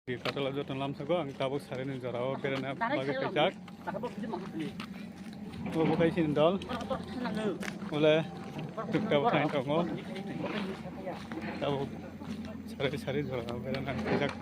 Di kata lalu dalam sago ang tabuk sari ni jarau berana bagi pejak. Bukai sindal. Oleh tukau kain tongo. Tabuk sari jarau berana pejak.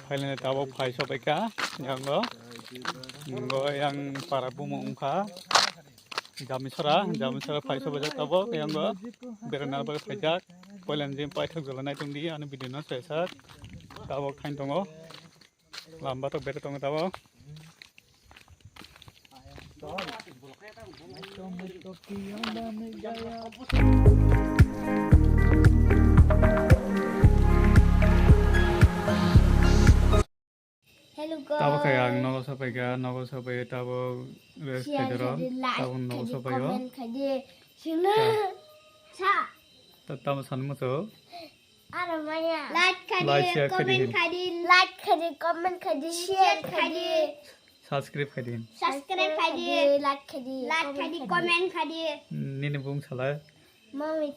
Kalian tahu pai sobeka yang yang para bumungka jamisra pai sobeka tahu yang berenal berpejak kalian jim pai thak jalan itu di anu video na sesat tahu kain tongo lamba to bere tongo tahu tahu kayak nogo sampai tahu restoran tahu nogo sampai yo tahu sanmu tuh like share comment share subscribe like comment ini bung salah mami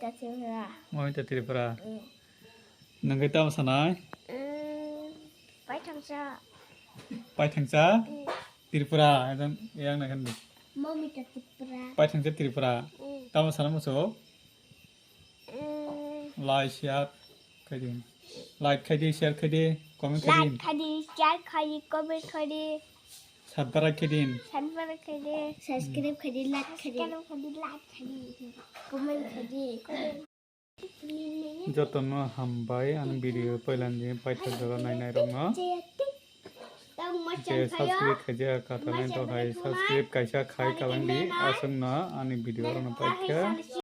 tripura nanggai tahu sana pai thangsa tripura yang nak hendak mami tripura pai thangsa tripura tahu sana musuh like share share comment comment subscribe comment jotono hambai an video pailan je paithak jora nai rong je subscribe kata lain to hai subscribe kaisa khai kalang di asung na ani video rong paithya